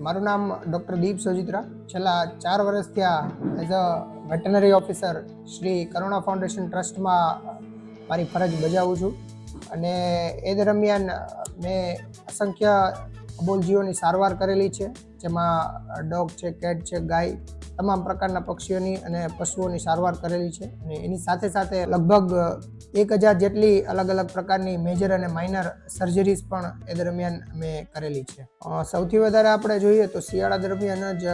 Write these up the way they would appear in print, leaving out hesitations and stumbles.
મારું નામ ડૉક્ટર દીપ સોજિત્રા. છેલ્લા 4 વર્ષથી as a veterinary officer Shri Karuna foundation ટ્રસ્ટમાં મારી ફરજ બજાવું છું અને એ દરમિયાન મેં અસંખ્ય અબોલજીવોની સારવાર કરેલી છે, જેમાં ડોગ છે, કેટ છે, ગાય, તમામ પ્રકારના પક્ષીઓની અને પશુઓની સારવાર કરેલી છે. અને એની સાથે સાથે લગભગ 1000 જેટલી અલગ અલગ પ્રકારની મેજર અને માઇનર સર્જરીઝ પણ એ દરમિયાન મેં કરેલી છે. સૌથી વધારે આપણે જોઈએ તો શિયાળા દરમિયાન જ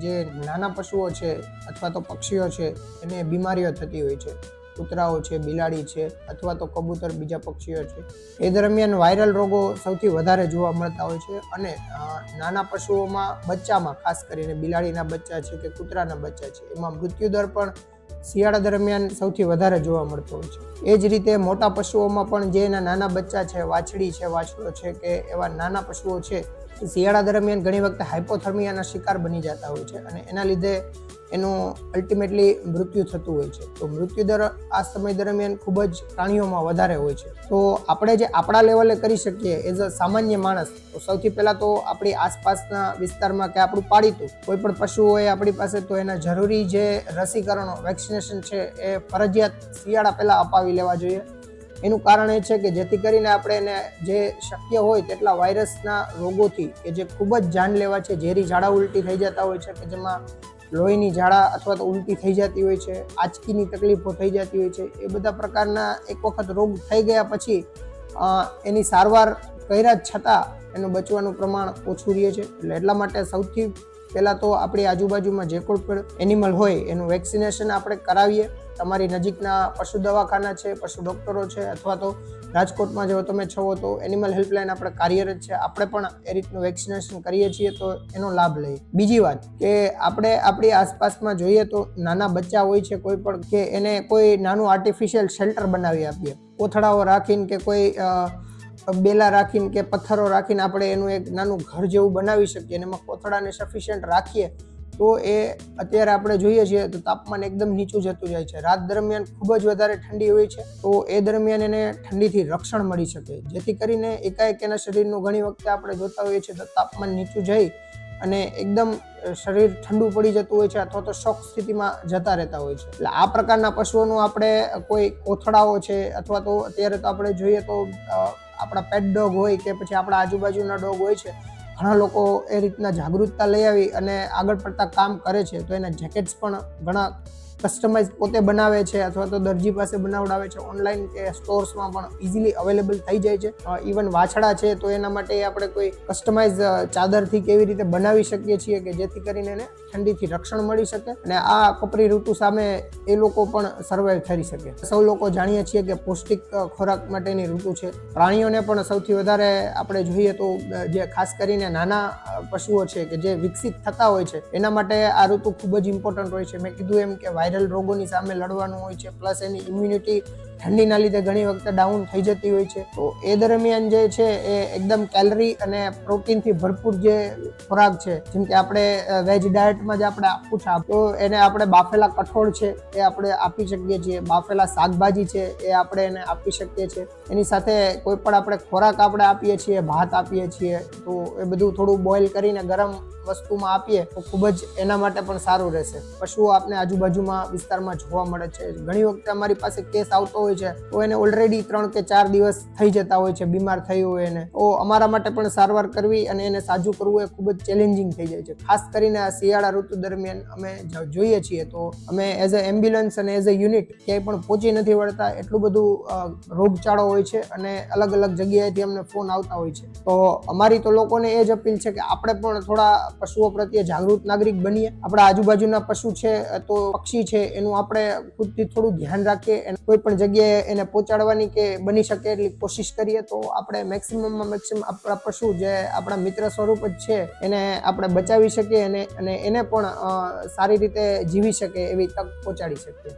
જે નાના પશુઓ છે અથવા તો પક્ષીઓ છે એને બીમારીઓ થતી હોય છે. કૂતરાઓ છે, બિલાડી છે અથવા તો કબૂતર, બીજા પક્ષીઓ છે. એ દરમિયાન વાયરલ રોગો સૌથી વધારે જોવા મળતા હોય છે અને નાના પશુઓમાં બચ્ચામાં, ખાસ કરીને બિલાડીના બચ્ચા છે કે કૂતરાના બચ્ચા છે, એમાં મૃત્યુદર પણ શિયાળા દરમિયાન સૌથી વધારે જોવા મળતો હોય છે. એ જ રીતે મોટા પશુઓમાં પણ જે એના નાના બચ્ચા છે, વાછડી છે, વાછડો છે કે એવા નાના પશુઓ છે, શિયાળા દરમિયાન ઘણી વખત હાઇપોથર્મિયાના શિકાર બની જતા હોય છે અને એના લીધે એનું અલ્ટિમેટલી મૃત્યુ થતું હોય છે. તો મૃત્યુદર આ સમય દરમિયાન ખૂબ જ પ્રાણીઓમાં વધારે હોય છે. તો આપણે જે આપણા લેવલે કરી શકીએ એઝ અ સામાન્ય માણસ, તો સૌથી પહેલાં તો આપણી આસપાસના વિસ્તારમાં કે આપણું પાળીતું કોઈ પણ પશુ હોય આપણી પાસે, તો એના જરૂરી જે રસીકરણો, વેક્સિનેશન છે એ ફરજિયાત શિયાળા પહેલાં અપાવી લેવા જોઈએ. એનું કારણ એ છે કે જેથી કરીને આપણે એને જે શક્ય હોય તેટલા વાયરસના રોગોથી કે જે ખૂબ જ જાનલેવા છે, ઝેરી ઝાડા ઉલટી થઈ જતા હોય છે કે જેમાં લોહીની ઝાડા અથવા તો ઉલટી થઈ જતી હોય છે, આંચકીની તકલીફો થઈ જતી હોય છે, એ બધા પ્રકારના એક વખત રોગ થઈ ગયા પછી એની સારવાર કર્યા છતાં એનું બચવાનું પ્રમાણ ઓછું રહે છે. એટલે એટલા માટે સૌથી પહેલાં તો આપણી આજુબાજુમાં જે કોઈ પણ એનિમલ હોય એનું વેક્સિનેશન આપણે કરાવીએ. તમારી નજીકના પશુ દવાખાના છે, પશુ ડૉક્ટરો છે અથવા તો રાજકોટમાં જો તમે છો તો એનિમલ હેલ્પલાઇન આપણે કાર્યરત છે, આપણે પણ એ રીતનું વેક્સિનેશન કરીએ છીએ, તો એનો લાભ લઈએ. બીજી વાત કે આપણે આપણી આસપાસમાં જોઈએ તો નાના બચ્ચા હોય છે કોઈ પણ, કે એને કોઈ નાનું આર્ટિફિશિયલ શેલ્ટર બનાવી આપીએ, કોથળાઓ રાખીને કે કોઈ બેલા રાખીને કે પથ્થરો રાખીને આપણે એનું એક નાનું ઘર જેવું બનાવી શકીએ અને એમાં કોથળાને સફિશિયન્ટ રાખીએ તો એ અત્યારે આપણે જોઈએ છીએ તો તાપમાન એકદમ નીચું જતું જાય છે. રાત દરમિયાન ખૂબ જ વધારે ઠંડી હોય છે, તો એ દરમિયાન એને ઠંડીથી રક્ષણ મળી શકે, જેથી કરીને એકાએક એના શરીરનું ઘણી વખતે આપણે જોતા હોઈએ છીએ તો તાપમાન નીચું જઈ અને એકદમ શરીર ઠંડુ પડી જતું હોય છે અથવા તો શોક સ્થિતિમાં જતા રહેતા હોય છે. એટલે આ પ્રકારના પશુઓનું આપણે કોઈ કોથળાઓ છે અથવા તો અત્યારે તો આપણે જોઈએ તો આપણા પેટ ડોગ હોય કે પછી આપણા આજુબાજુના ડોગ હોય છે, ઘણા લોકો એ રીતના જાગૃતતા લઈ આવી અને આગળ પડતા કામ કરે છે. તો એના જેકેટ્સ પણ ઘણા કસ્ટમાઇઝ પોતે બનાવે છે અથવા તો દરજી પાસે બનાવડાવે છે. ઓનલાઈન કે સ્ટોર્સમાં પણ ઇઝીલી અવેલેબલ થઈ જાય છે. ઇવન વાછડા છે તો એના માટે આપણે કોઈ કસ્ટમાઇઝ ચાદરથી કેવી રીતે બનાવી શકીએ છીએ કે જેથી કરીને એને ઠંડીથી રક્ષણ મળી શકે અને આ કપરી ઋતુ સામે એ લોકો પણ સર્વાઈવ થઈ શકે. સૌ લોકો જાણીએ છીએ કે પૌષ્ટિક ખોરાક માટેની ઋતુ છે. પ્રાણીઓને પણ સૌથી વધારે આપણે જોઈએ તો જે ખાસ કરીને નાના પશુઓ છે કે જે વિકસિત થતા હોય છે એના માટે આ ઋતુ ખૂબ જ ઇમ્પોર્ટન્ટ હોય છે. મેં કીધું એમ કે વાયરલ રોગોની સામે લડવાનું હોય છે, પ્લસ એની ઇમ્યુનિટી ઠંડીના લીધે ઘણી વખતે ડાઉન થઈ જતી હોય છે. તો એ દરમિયાન જે છે એ એકદમ કેલરી અને પ્રોટીનથી ભરપૂર જે ખોરાક છે, જેમ કે આપણે વેજ ડાયટમાં જ આપણે આપવું છે તો એને આપણે બાફેલા કઠોળ છે એ આપણે આપી શકીએ છીએ, બાફેલા શાકભાજી છે એ આપણે એને આપી શકીએ છીએ. એની સાથે કોઈ પણ આપણે ખોરાક આપણે આપીએ છીએ, ભાત આપીએ છીએ, તો એ બધું થોડું બોઇલ કરીને ગરમ વસ્તુમાં આપીએ તો ખૂબ જ એના માટે પણ સારું રહેશે. પશુઓ આપણે આજુબાજુમાં વિસ્તારમાં જોવા મળે છે. ઘણી વખતે અમારી પાસે કેસ આવતો હોય છે તો એને ઓલરેડી 3 કે 4 દિવસ થઈ જતા હોય છે બીમાર થયું હોય એને, તો અમારા માટે પણ સારવાર કરવી અને એને સાજું કરવું એ ખૂબ જ ચેલેન્જિંગ થઈ જાય છે. ખાસ કરીને આ શિયાળા ઋતુ દરમિયાન અમે જોઈએ છીએ તો અમે એઝ અ એમ્બ્યુલન્સ અને એઝ અ યુનિટ ક્યાંય પણ પહોંચી નથી વળતા, એટલું બધું રોગચાળો હોય છે અને અલગ અલગ જગ્યાએથી અમને ફોન આવતા હોય છે. તો અમારી તો લોકોને એ જ અપીલ છે કે આપણે પણ થોડા પશુઓ પ્રત્યે જાગૃત નાગરિક બનીએ. આપણા આજુબાજુના પશુ છે તો પક્ષી છે એનું આપણે ખુદથી થોડું ધ્યાન રાખીએ અને કોઈ પણ જગ્યાએ એને પહોંચાડવાની કે બની શકે એટલી કોશિશ કરીએ તો આપણે મેક્સિમમમાં મેક્સિમમ આપણા પશુ જે આપણા મિત્ર સ્વરૂપ જ છે એને આપણે બચાવી શકીએ અને એને પણ સારી રીતે જીવી શકે એવી તક પહોંચાડી શકીએ.